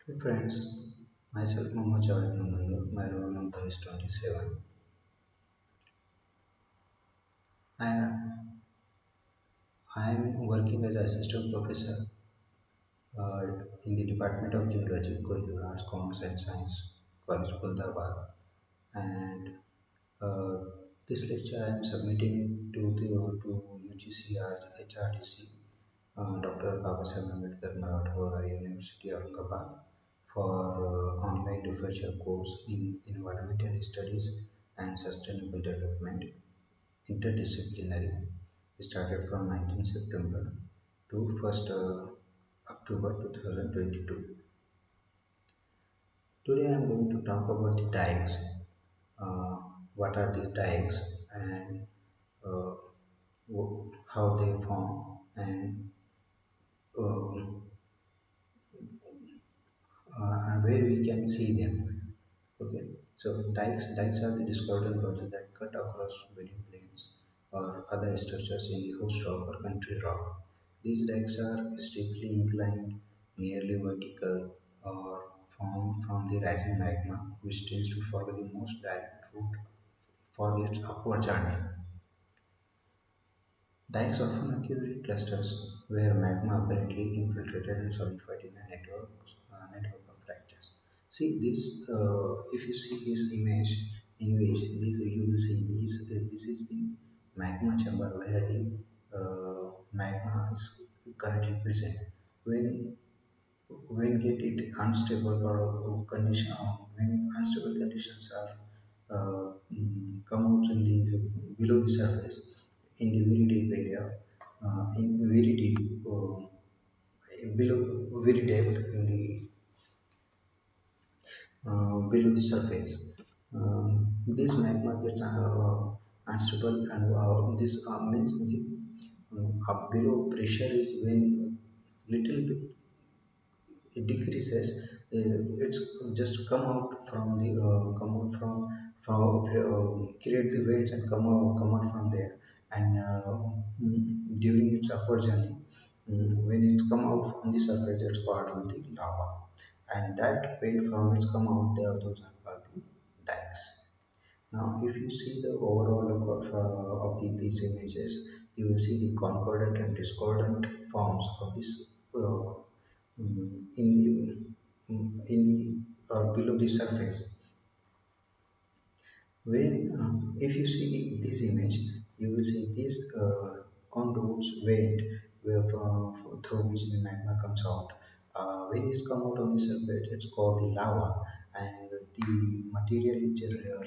Hey friends, myself Mohammed Javed Mangalore, my roll number is 27. I I am working as assistant professor uh, in the Department of Geology, College Arts, Commerce and Science, College Aurangabad. And uh, this lecture I am submitting to UGC-HRDC, Dr. Babasaheb Ambedkar Marathwada University, Aurangabad, for online refresher course in environmental studies and sustainable development interdisciplinary started from 19 September to 1st October 2022. Today I am going to talk about the dikes. Uh, what are these dikes and uh, how they form and uh, and where we can see them. Okay, so dikes are the discordant bodies that cut across building planes or other structures in the host rock or country rock. These dikes are steeply inclined, nearly vertical, or formed from the rising magma, which tends to follow the most direct route for its upward journey. Dikes often occur in clusters where magma apparently infiltrated and solidified in a network of fractures. See this. If you see this image, this you will see this is the magma chamber where the magma is currently present. When when get it unstable or condition when unstable conditions are come out in the below the surface in the very deep area in very deep below very depth in the below the surface. This magma gets unstable and this means the below pressure is when little bit it decreases. It's just come out from create the waves and come out from there and during its upward journey, when it come out from the surface it's called the lava, and that when from it's come out there those are called the dikes. Now, if you see the overall look these images, you will see the concordant and discordant forms of this in in the or below the surface. When if you see this image, you will see these contours vent through which the magma comes out. When it's come out on the surface, it's called the lava, and the material which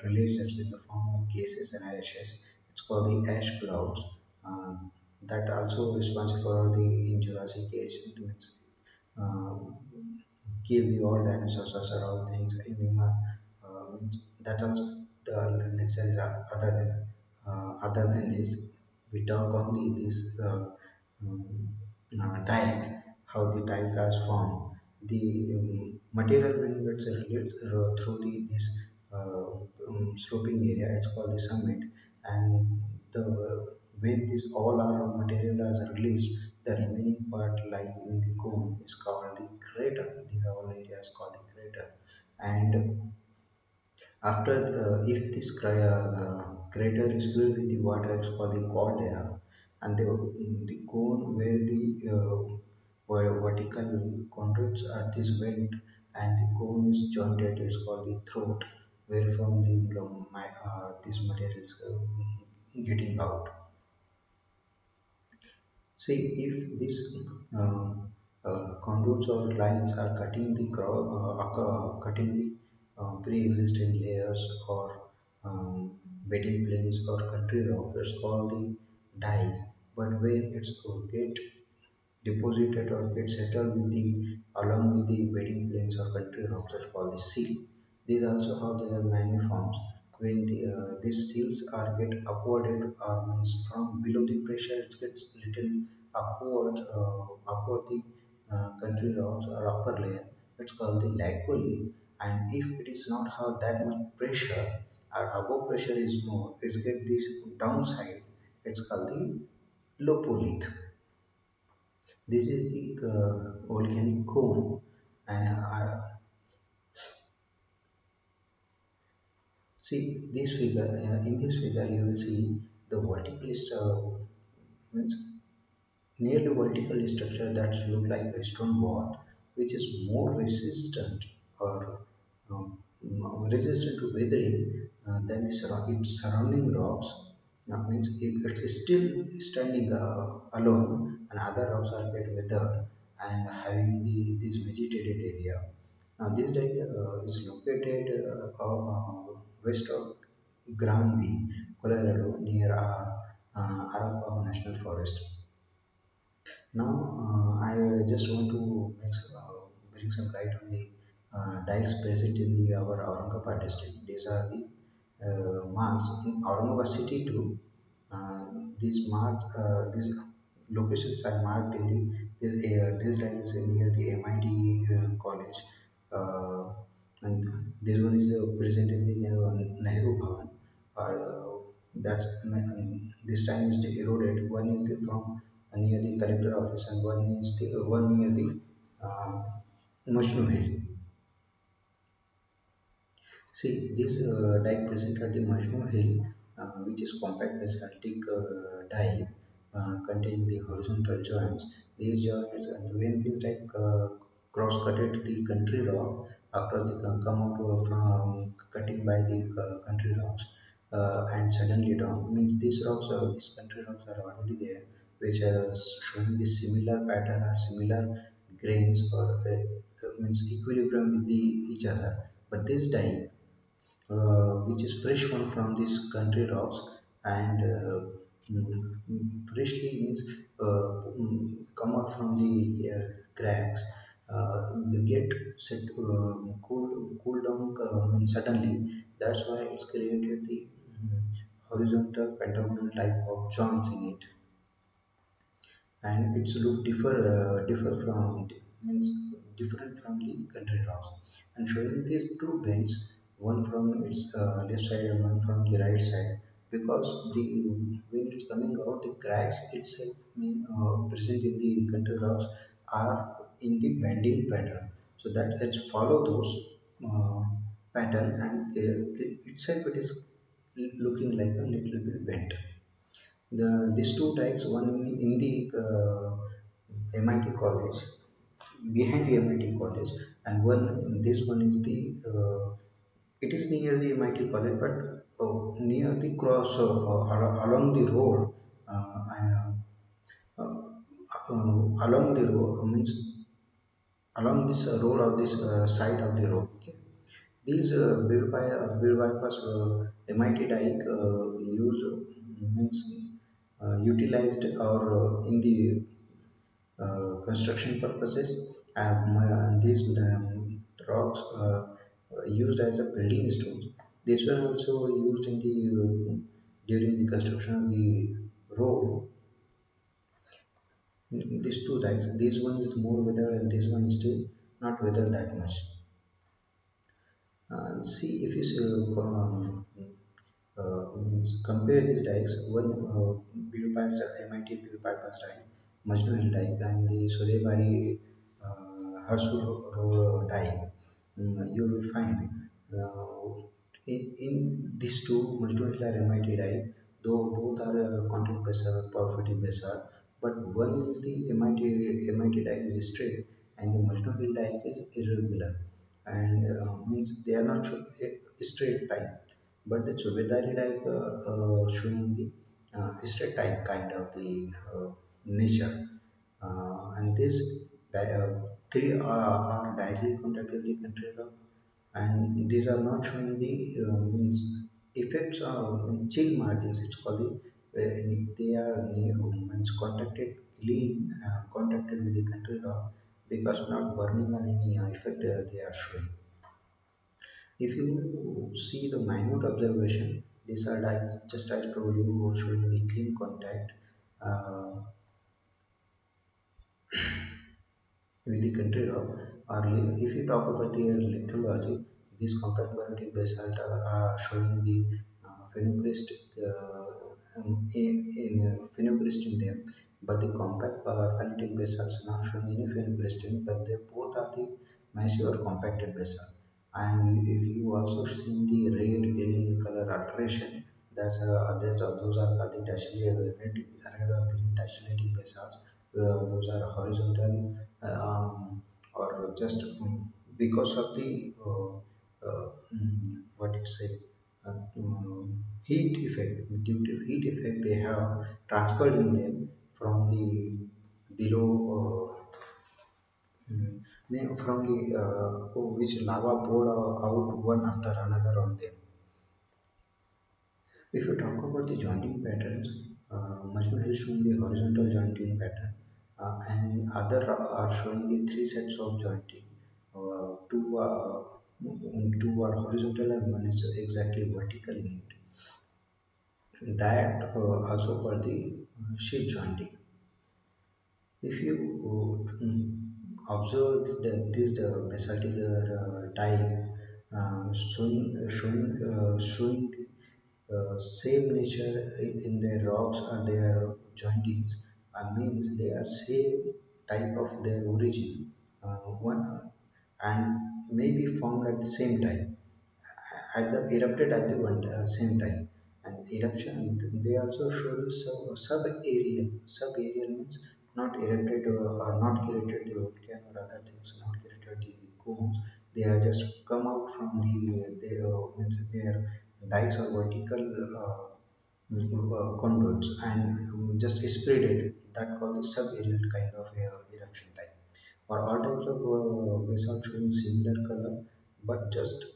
releases in the form of gases and ashes, it's called the ash clouds. Uh, that also responsible for the in Jurassic age. It means uh, kill the all dinosaurs or all things in human. Means that also the lecture is other than this. We talk on this dike, how the dike is formed. The material when it's released through this sloping area, it's called the summit, and the when this all our material is released, the remaining part like in the cone is called the crater. These are all areas called the crater, and after if this crater is filled with the water, it's called the caldera, and the cone where the vertical conduits are this vent, and the cone is jointed is called the throat, where from the this material is getting out. See, if these contours or lines are cutting the pre-existing layers or bedding planes or country rock, it's called the dye. But when it's get deposited or get settled with the along with the bedding planes or country rocks, it's called the seal. These also how they are many forms. When these seals are get upwarded, means from below the pressure, it gets little upward the country rocks or upper layer. It's called the lacoli. And if it is not have that much pressure or above pressure is more, it's get this downside. It's called the lopolith. This is the volcanic cone, And see this figure. In this figure, you will see the verticalist means nearly vertical structure that look like a stone wall, which is more resistant or resistant to weathering than its surrounding rocks. Means it is still standing alone, and other rocks are get weathered and having this vegetated area. Now, this area is located west of Granby, Colorado, near Arapaho National Forest. Now, I just want to bring some light on the dikes present in our Aurangabad district. These are the marks in Aurangabad city too. These locations are marked in this dike is near the MIT college, uh, and this one is present in the Nehru Bhavan. That's this time is the eroded. One is the from near the collector office, and one is the one near the uh, Majnu Hill. See, this dike present at the Majnu Hill, which is compact basaltic dike containing the horizontal joints. These joints, when this dike cross-cutted the country rock across the come out from cutting by the country rocks and suddenly down means these country rocks are already there, which are showing the similar pattern or similar grains or means equilibrium with each other. But this dike which is fresh one from these country rocks and freshly means come out from the cracks. They get set cool down suddenly. That's why it's created the horizontal pentagonal type of joints in it, and its look means different from the country rocks, and showing these two bends, one from its left side and one from the right side, because the when it's coming out, the cracks itself present in the country rocks are in the bending pattern, so that let's follow those uh, pattern, and itself it is looking like a little bit bent. These two dikes, one in the MIT college, behind the MIT college, and this one is the it is near the MIT college, but near the cross along the road, along the road means along this road of this side of the road. Okay. These built bypass MIT dike used means utilized or in the construction purposes, and these rocks used as a building stones. These were also used in the during the construction of the road. These two dikes, this one is more weather and this one is still not weather that much. See if you means compare these dikes. One built by MIT built bypass dike, Majnu Hill dike, and the Sodebari Harsu dike. You will find in these two Majnu Hill or MIT dike, though both are content based, porphyritic basalt, but one is the MIT dike is straight, and the Majnu Hill dike is irregular, and means they are not straight line, but the Chubedari like showing the straight type kind of the nature, and this three are directly contacted the country law, and these are not showing the means effects of chill margins. It's called they are means contacted clean contacted with the country law because not burning on any effect they are showing. If you see the minute observation, these are like just I told you showing the clean contact with the country rock. Or if you talk about the lithology, these compact granitic basalt are showing the phenocrystic phenocryst in them, but the compact granitic basalts are not showing any phenocrystin, but they both are the massive or compacted basalt. And if you also seen the red green color alteration, those are called the red or green tachellating basalts. Those are horizontal or just because of the what it say heat effect. Due to heat effect they have transferred in them from the below from the which lava poured out one after another on them. If you talk about the jointing patterns, Majmu has shown the horizontal jointing pattern, and other are showing the three sets of jointing. Two are horizontal and one is exactly vertical in it. That also called the sheet jointing. If you observe this basaltic dike showing the same nature in their rocks or their jointings, means they are same type of their origin, one and may be formed at the same time at the erupted at the one same time. And eruption they also show the sub area means not erupted or not created the volcano or other things, not created the cones. They are just come out from the means their dikes or vertical conduits and just spread it. That called the sub-aerial kind of eruption type. Or all types of basalt showing similar color, but just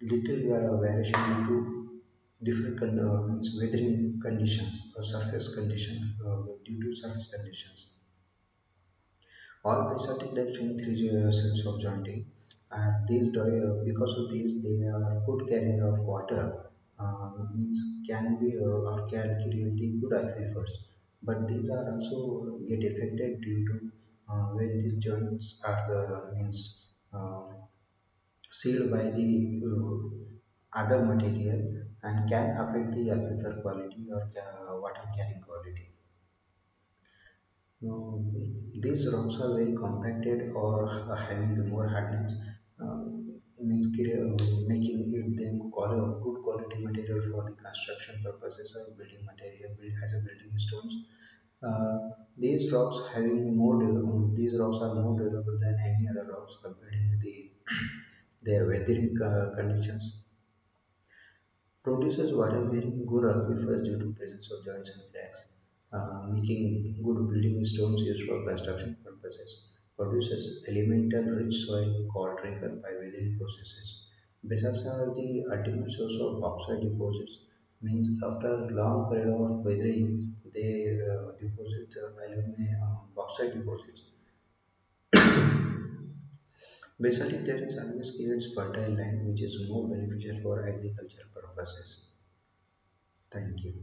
little variation into different means weathering conditions or surface condition due to surface conditions. All basaltic dikes showing three sets of jointing, and because of these, they are good carrier of water. Means can be or can create the good aquifers, but these are also get affected due to when these joints are means sealed by the other material and can affect the aquifer quality or water carrying quality. These rocks are very compacted or having the more hardness, means making it them good quality material for the construction purposes or building material as a building stones. These rocks are more durable than any other rocks comparing to their weathering conditions. Produces water-bearing good aquifers due to presence of joints and cracks, making good building stones used for construction purposes. Produces elemental rich soil called trigger by weathering processes. Basalts are the ultimate source of bauxite deposits. Means after a long period of weathering, they deposit bauxite deposits. Basaltic terrains always creates fertile land, which is more beneficial for agriculture purposes. Thank you.